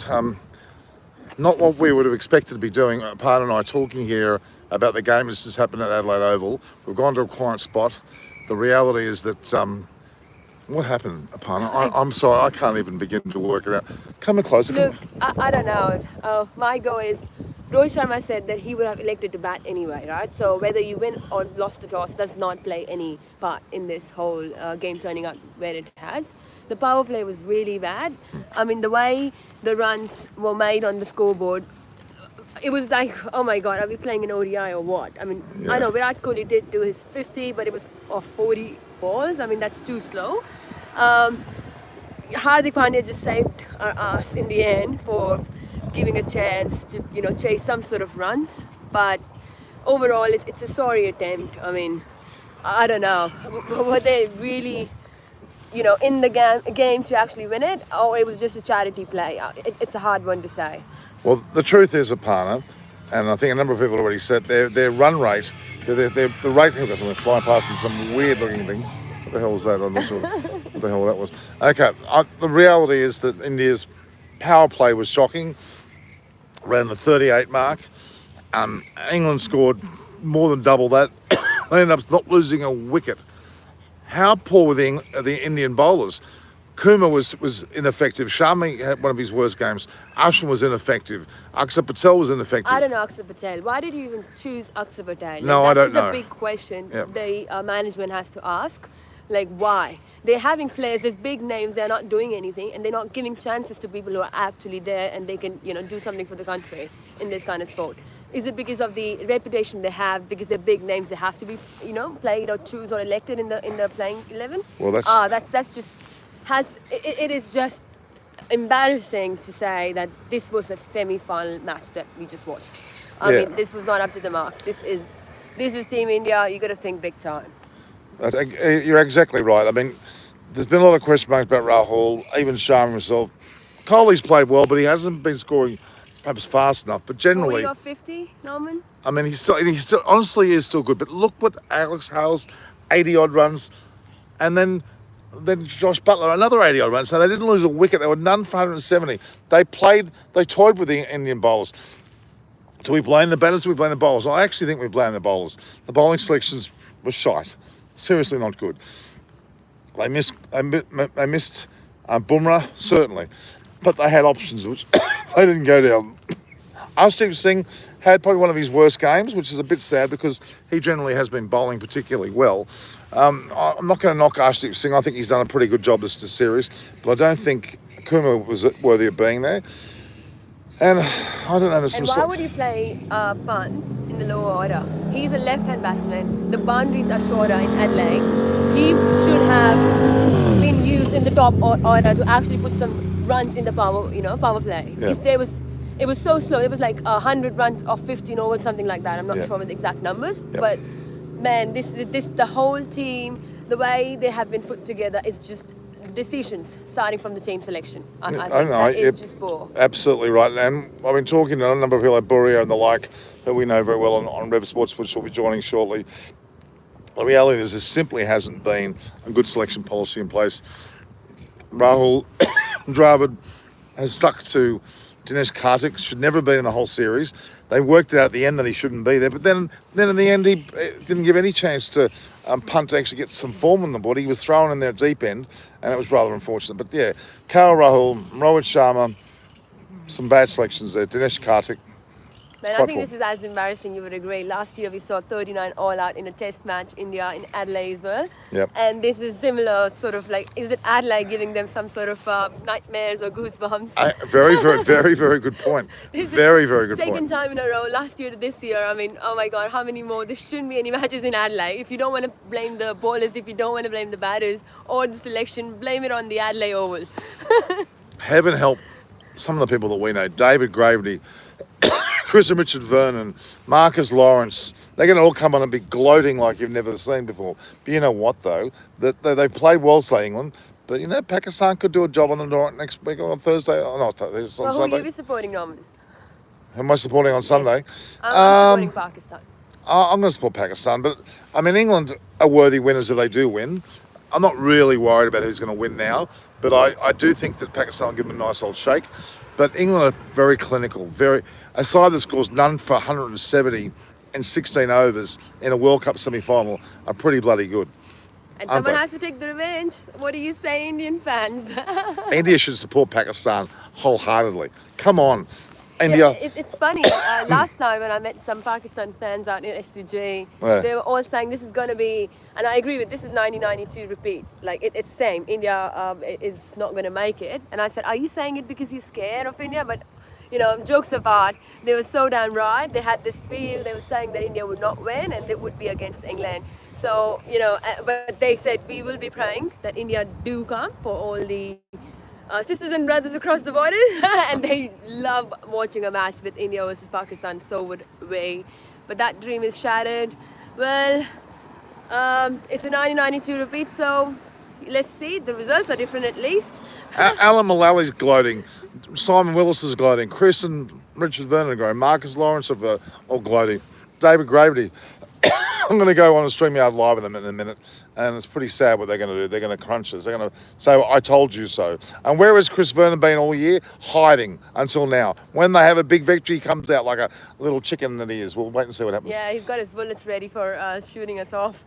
was not what we would have expected to be doing. Parna and I talking here about the game that's just happened at Adelaide Oval. We've gone to a quiet spot. The reality is that what happened, Aparna? I'm sorry, I can't even begin to work it out. Come in closer. Look, I don't know. My go is, Rohit Sharma said that he would have elected to bat anyway, right? So whether you win or lost the toss does not play any part in this whole game turning out where it has. The power play was really bad. I mean, the way the runs were made on the scoreboard, it was like, oh my God, are we playing an ODI or what? I mean, yeah. I know Virat Kohli did do his 50, but it was off 40 balls. I mean, that's too slow. Hardik Pandya just saved our ass in the end for giving a chance to, chase some sort of runs. But overall, it's a sorry attempt. I mean, I don't know. Were they really, in the game to actually win it, or it was just a charity play? It's a hard one to say. Well, the truth is, Aparna, and I think a number of people have already said, their run rate, the rate, I'm flying past in some weird looking thing. What the hell was that? I'm not sure what the hell that was. Okay, the reality is that India's power play was shocking, around the 38 mark. England scored more than double that. They ended up not losing a wicket. How poor were the Indian bowlers? Kumar was ineffective. Sharma had one of his worst games. Ashwin was ineffective. Akshar Patel was ineffective. I don't know Akshar Patel. Why did you even choose Akshar Patel? No, I don't know. That's a big question the management has to ask. Like, why? They're having players, there's big names, they're not doing anything, and they're not giving chances to people who are actually there and they can, do something for the country in this kind of sport. Is it because of the reputation they have, because they're big names, they have to be, played or choose or elected in the playing 11? Well, that's just... It is just embarrassing to say that this was a semi-final match that we just watched. I mean, this was not up to the mark. This is Team India. You got to think big time. You're exactly right. I mean, there's been a lot of question marks about Rahul, even Sharma himself. Kohli's played well, but he hasn't been scoring perhaps fast enough. But generally, 40 or 50, Norman. I mean, he's still honestly is still good. But look what Alex Hales, 80 odd runs, and then Josh Butler, another 80 odd runs. So they didn't lose a wicket. They were none for 170. They toyed with the Indian bowlers. Do we blame the batters? Do we blame the bowlers? I actually think we blame the bowlers. The bowling selections were shite. Seriously not good. They missed Bumrah, certainly. But they had options, which they didn't go down. Arshdeep Singh had probably one of his worst games, which is a bit sad because he generally has been bowling particularly well. I'm not going to knock Arshdeep Singh. I think he's done a pretty good job this series. But I don't think Kumar was worthy of being there. And I don't know. And why would you play Pant in the lower order? He's a left-hand batsman. The boundaries are shorter in Adelaide. He should have been used in the top order to actually put some runs in the power play. Yeah. It was so slow. It was like 100 runs off 15 overs, something like that. I'm not sure with the exact numbers, but man, the whole team, the way they have been put together, is just decisions starting from the team selection. I think that is just poor. Absolutely right. And I've been talking to a number of people like Buria and the like that we know very well on Rev Sports, which will be joining shortly. The reality is there simply hasn't been a good selection policy in place. Rahul Dravid has stuck to Dinesh Karthik, should never have been in the whole series. They worked it out at the end that he shouldn't be there, but then in the end he didn't give any chance to Punt to actually get some form on the board. He was thrown in there at deep end, and it was rather unfortunate. But yeah, KL Rahul, Rohit Sharma, some bad selections there. Dinesh Karthik. Man, I think this is as embarrassing, you would agree. Last year we saw 39 all out in a test match, India in Adelaide as well. Yep. And this is similar, sort of like, is it Adelaide giving them some sort of nightmares or goosebumps? Very good point. Very good point. Second time in a row, last year to this year. I mean, oh my God, how many more? There shouldn't be any matches in Adelaide. If you don't want to blame the bowlers, if you don't want to blame the batters or the selection, blame it on the Adelaide Oval. Heaven help some of the people that we know. David Gravely, Chris and Richard Vernon, Marcus Lawrence, they're going to all come on and be gloating like you've never seen before. But you know what, though? They've played well, say England. But, Pakistan could do a job on the door next week on Thursday. Oh, not Thursday, on Sunday. Who will you be supporting, Norman? Who am I supporting on Sunday? I'm supporting Pakistan. I'm going to support Pakistan. But, I mean, England are worthy winners if they do win. I'm not really worried about who's going to win now. But I do think that Pakistan will give them a nice old shake. But England are very clinical. A side that scores none for 170 in 16 overs in a World Cup semi-final are pretty bloody good. And Aren't someone they? has to take the revenge. What do you say, Indian fans? India should support Pakistan wholeheartedly. Come on, Yeah, India. it's funny. Last night when I met some Pakistan fans out in SCG, Yeah. they were all saying this is going to be, and I agree with this is 1992 repeat. Like it's same. India is not going to make it. And I said, are you saying it because you're scared of India? But jokes apart, they were so damn right. They had this feel. They were saying that India would not win and they would be against England. So but they said we will be praying that India do come for all the sisters and brothers across the border, and they love watching a match with India versus Pakistan. So would we, but that dream is shattered. Well, it's a 1992 repeat, so let's see. The results are different at least. Alan Mullally's gloating. Simon Willis is gloating. Chris and Richard Vernon are gloating. Marcus Lawrence are all gloating. David Gravity. I'm going to go on a StreamYard Live with them in a minute, and it's pretty sad what they're going to do. They're going to crunch us. They're going to say, I told you so. And where has Chris Vernon been all year? Hiding until now. When they have a big victory, he comes out like a little chicken that he is. We'll wait and see what happens. Yeah, he's got his bullets ready for shooting us off.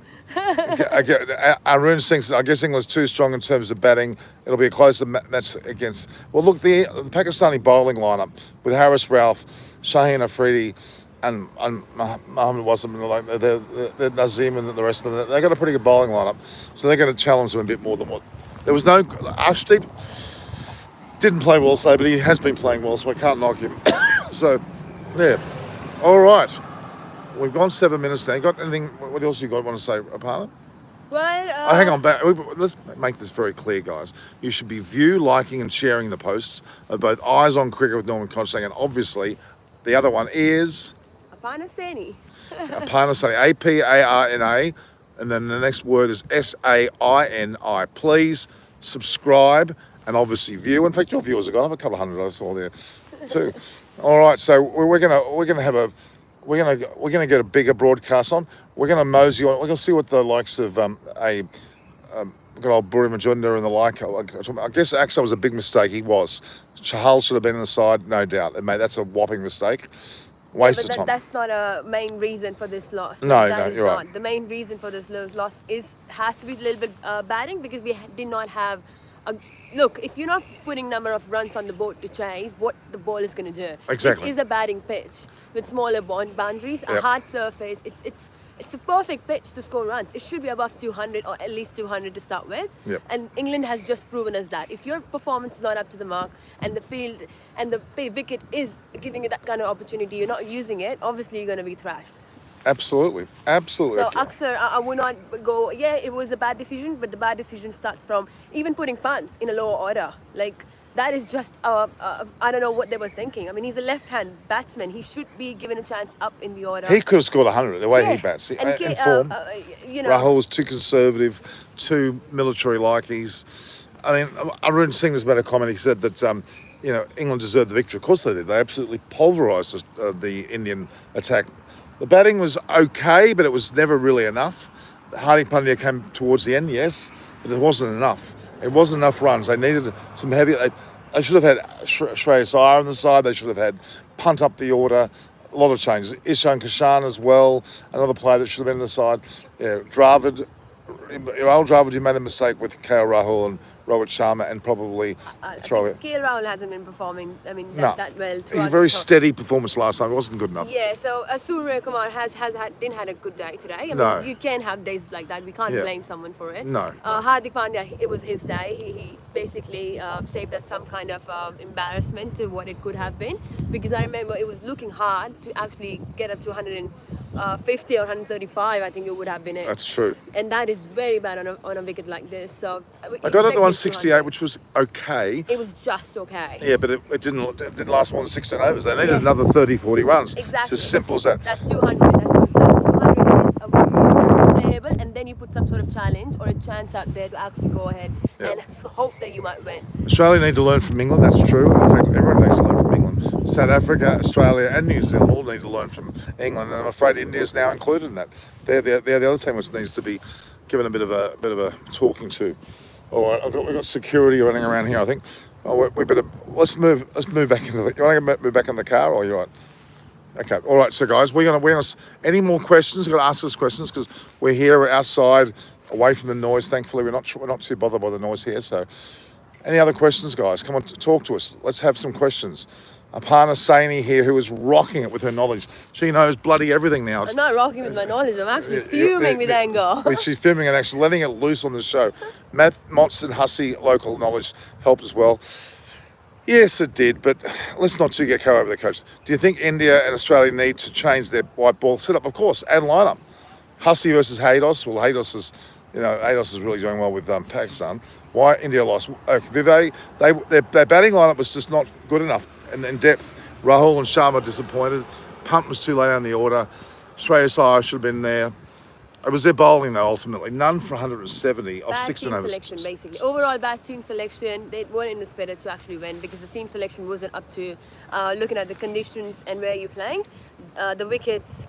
Arun thinks, I guess England's too strong in terms of batting. It'll be a closer match against. Well, look, the Pakistani bowling lineup with Harris Ralph, Shaheen Afridi, and Mohammed Wasim, like the Nazim and the rest of them, they got a pretty good bowling lineup, so they're going to challenge them a bit more than what. There was no Arshdeep didn't play well today, but he has been playing well, so I can't knock him. So, yeah, all right. We've gone 7 minutes now. You got anything? What else you got? Want to say, Aparna? Well, Hang on, let's make this very clear, guys. You should be liking, and sharing the posts of both Eyes on Cricket with Norman Constang, and obviously the other one is Aparna Saini. Aparna Saini, Aparna, and then the next word is Saini. Please subscribe and obviously view. In fact, your viewers have gone up a couple of hundred. I saw there too. All right, so we're gonna get a bigger broadcast on. We're gonna mosey on. We're gonna see what the likes of good old Buri Majunda and the like. I guess Axel was a big mistake. He was. Chahal should have been on the side, no doubt. Mate, that's a whopping mistake. Waste of time. That's not a main reason for this loss. No, you're right. The main reason for this loss has to be a little bit batting, because we did not have look. If you're not putting number of runs on the board to chase, what the ball is going to do? Exactly. This is a batting pitch with smaller boundaries, a Yep. hard surface. It's a perfect pitch to score runs. It should be above 200 or at least 200 to start with. Yep. And England has just proven us that. If your performance is not up to the mark and the field and the wicket is giving you that kind of opportunity, you're not using it, obviously you're going to be thrashed. Absolutely. So Aksar, I would not go, yeah, it was a bad decision, but the bad decision starts from even putting Pant in a lower order. Like, that is just, I don't know what they were thinking. I mean, he's a left-hand batsman. He should be given a chance up in the order. He could have scored 100 the way Yeah. he bats. And In form. Rahul was too conservative, too military-like. I mean, Arun Singh has made a comment. He said that, England deserved the victory. Of course they did. They absolutely pulverised the Indian attack. The batting was okay, but it was never really enough. Hardik Pandya came towards the end, yes, but it wasn't enough. It wasn't enough runs. They needed some heavy. They should have had Shreyas Iyer on the side. They should have had Punt up the order. A lot of changes. Ishan Kishan as well, another player that should have been on the side. Yeah, Dravid. Rahul Dravid, you made a mistake with KL Rahul and Rohit Sharma, and probably throw it. KL Rahul hasn't been performing, that well. He had a very steady performance last time. It wasn't good enough. Yeah, so Surya Kumar didn't had a good day today. I mean, No. you can have days like that. We can't blame someone for it. No. Hardik Pandya, it was his day. He basically saved us some kind of embarrassment to what it could have been, because I remember it was looking hard to actually get up to 150 or 135. I think it would have been it. That's true. And that is very bad on a wicket like this. So I got up to 168, which was okay. It was just okay. Yeah, but it didn't last more than 16 overs. They needed another 30, 40 runs. Exactly. It's as simple as that. That's 200. That's what I'm saying. 200 is a playable, and then you put some sort of challenge or a chance out there to actually go ahead and hope that you might win. Australia need to learn from England. That's true. In fact, everyone needs to learn from England. South Africa, Australia, and New Zealand all need to learn from England, and I'm afraid India's now included in that. They're the other team which needs to be given a bit of a talking to. All right, we've got security running around here, I think. Oh, we better let's move back into the. You want to move back in the car, or you're right? Okay, all right. So, guys, we're gonna any more questions? You're gonna ask us questions because we're here, we're outside, away from the noise. Thankfully, we're not too bothered by the noise here. So, any other questions, guys? Come on, talk to us. Let's have some questions. Aparna Saini here, who is rocking it with her knowledge. She knows bloody everything now. I'm not rocking with my knowledge. I'm actually fuming with anger. She's filming and actually letting it loose on the show. Matt Motts and Hussey, local knowledge, helped as well. Yes, it did, but let's not too get carried over the coach. Do you think India and Australia need to change their white ball setup? Of course, add lineup. Hussey versus Haydos. Well, Haydos is really doing well with Pakistan. Why India lost? Vivek, their batting lineup was just not good enough in depth. Rahul and Sharma disappointed. Thump was too late on the order. Shreyas Iyer should have been there. It was their bowling though, ultimately. None for 170 of Bad 6 team and over. selection, basically. Overall, bad team selection. They weren't in the spirit to actually win because the team selection wasn't up to looking at the conditions and where you're playing. The wickets,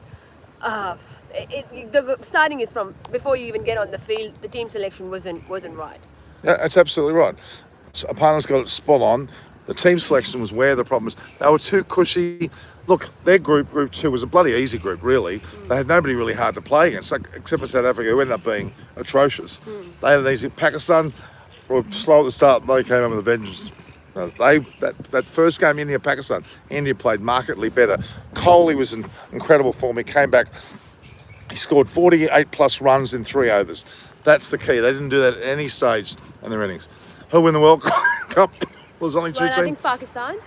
the starting is from before you even get on the field. The team selection wasn't right. Yeah, that's absolutely right. So Aparna's got it spot on. The team selection was where the problem was. They were too cushy. Look, their group 2, was a bloody easy group, really. They had nobody really hard to play against, except for South Africa, who ended up being atrocious. They had an easy. Pakistan were slow at the start, but they came in with a vengeance. That first game, India-Pakistan, India played markedly better. Kohli was in incredible form. He came back. He scored 48 plus runs in 3 overs. That's the key. They didn't do that at any stage in their innings. Who'll win the World Cup? There's only 2 teams. I think Pakistan.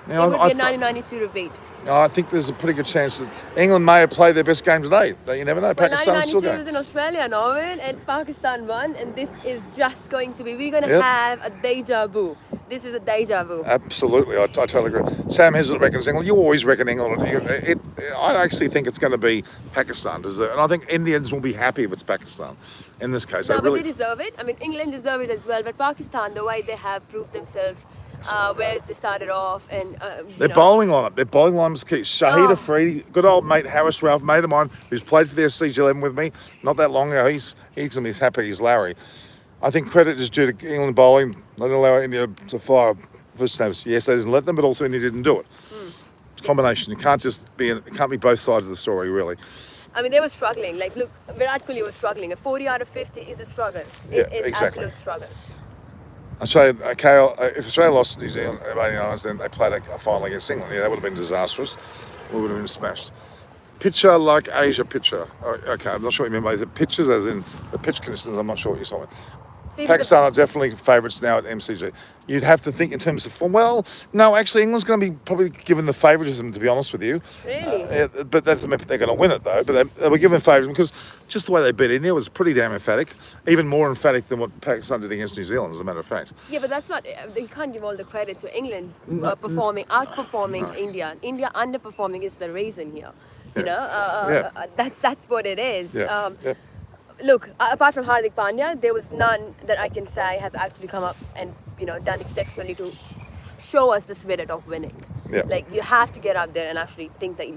Now, It would be a 1992 repeat. I think there's a pretty good chance that England may have played their best game today. You never know. Well, Pakistan's still 1992 going. was in Australia, Norway, and Pakistan won, and this is just going to be. We're going to have a deja vu. This is a deja vu. Absolutely, I totally agree. Sam Heslett reckons England. You always reckon England. I actually think it's going to be Pakistan, and I think Indians will be happy if it's Pakistan. In this case, No, but they deserve it. I mean, England deserve it as well, but Pakistan, the way they have proved themselves. Where they started off and their bowling lineup. Their bowling line was key. Shahid Afridi, good old mate Harris Ralph, mate of mine, who's played for the SCG11 with me not that long ago. He's going to be as happy as Larry. I think credit is due to England bowling. They didn't allow India to fire first notice. Yes, they didn't let them, but also India didn't do it. It's a combination. It can't be both sides of the story, really. I mean, they were struggling. Like, look, Virat Kohli was struggling. A 40 out of 50 is a struggle. It's exactly. absolute struggle. Australia, if Australia lost to New Zealand at 89, then they played a final against England. Yeah, that would have been disastrous. We would have been smashed. Pitcher like Asia pitcher. Okay, I'm not sure what you mean by is it pitchers as in the pitch conditions. I'm not sure what you're talking about. Pakistan are definitely favourites now at MCG. You'd have to think in terms of form. Well, no, actually, England's going to be probably given the favouritism, to be honest with you. Really? But that doesn't mean they're going to win it, though. But they were given favouritism because just the way they beat India was pretty damn emphatic. Even more emphatic than what Pakistan did against New Zealand, as a matter of fact. Yeah, but that's not. You can't give all the credit to England outperforming India. India underperforming is the reason here. You know, that's what it is. Look, apart from Hardik Pandya, there was none that I can say has actually come up and done exceptionally to show us the spirit of winning. Yeah. Like, you have to get out there and actually think that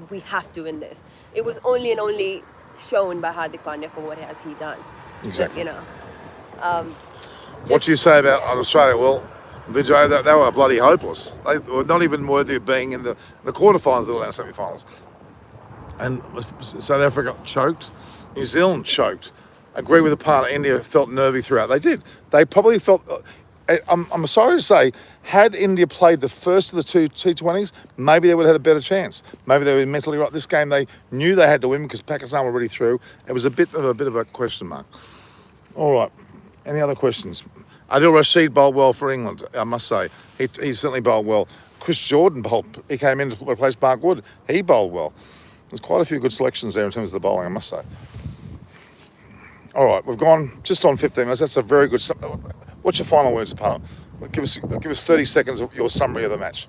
we have to win this. It was only shown by Hardik Pandya for what has he done. Exactly. But, what do you say about Australia? Well, Vijay, they were bloody hopeless. They were not even worthy of being in the quarterfinals, let alone semi-finals. And South Africa choked. New Zealand choked. I agree with the part. India felt nervy throughout. They did. They probably felt. I'm sorry to say, had India played the first of the two T20s, maybe they would have had a better chance. Maybe they were mentally right. This game they knew they had to win because Pakistan were already through. It was a bit of a question mark. All right. Any other questions? Adil Rashid bowled well for England. I must say he certainly bowled well. Chris Jordan bowled. He came in to replace Mark Wood. He bowled well. There's quite a few good selections there in terms of the bowling, I must say. All right, we've gone just on 15 minutes. That's a very good. What's your final words, Apart? Give us 30 seconds of your summary of the match.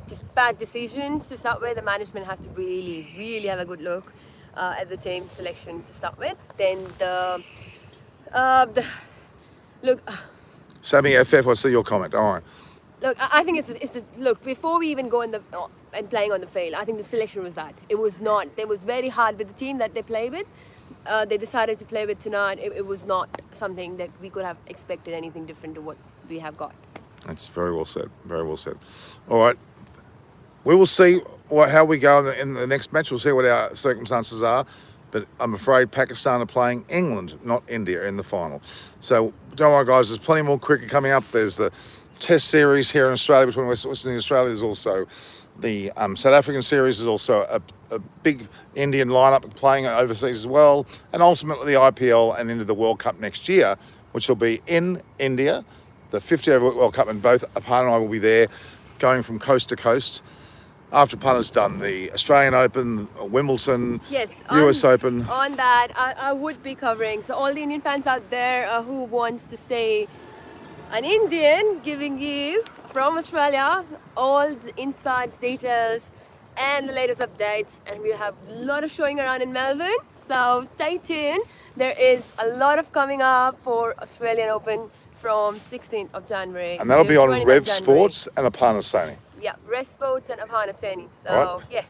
Just bad decisions to start with. The management has to really, really have a good look at the team selection to start with. Then look. Sammy FF, I see your comment. All right. Look, I think look, before we even go in and playing on the field, I think the selection was bad. It was not. It was very hard with the team that they play with. They decided to play with tonight. It was not something that we could have expected anything different to what we have got. That's very well said. Very well said. All right. We will see how we go in the next match. We'll see what our circumstances are. But I'm afraid Pakistan are playing England, not India, in the final. So don't worry, guys. There's plenty more cricket coming up. There's the Test series here in Australia between Western and Australia. There's also the South African series. There's also a big Indian lineup playing overseas as well. And ultimately the IPL and into the World Cup next year, which will be in India. The 50 over World Cup, and both Aparna and I will be there, going from coast to coast. After Aparna's done the Australian Open, Wimbledon, Yes, US Open. On that, I would be covering. So all the Indian fans out there who wants to say an Indian giving you from Australia all the insights, details, and the latest updates. And we have a lot of showing around in Melbourne. So stay tuned. There is a lot of coming up for Australian Open from 16th of January. And that'll to be on 20th Rev of January. Sports and Aparna Sani. Yeah, Rev Sports and Aparna Sani. So All right. yeah,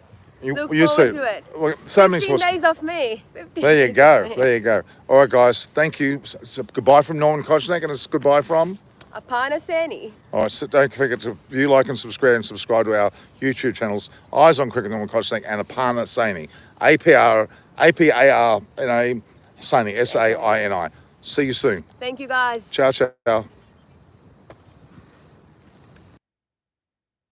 look You forward see, to it. well, so many 15 sports. days off me. 15 There you days go. off me. There you go. All right, guys. Thank you. So goodbye from Norman Kochnek, and it's goodbye from. Aparna Sani. All right, so don't forget to view, like, and subscribe to our YouTube channels, Eyes on Cricket, Norman Kochnek, and Aparna Sani. APARNA Sani, SAINI. See you soon. Thank you guys. Ciao, ciao.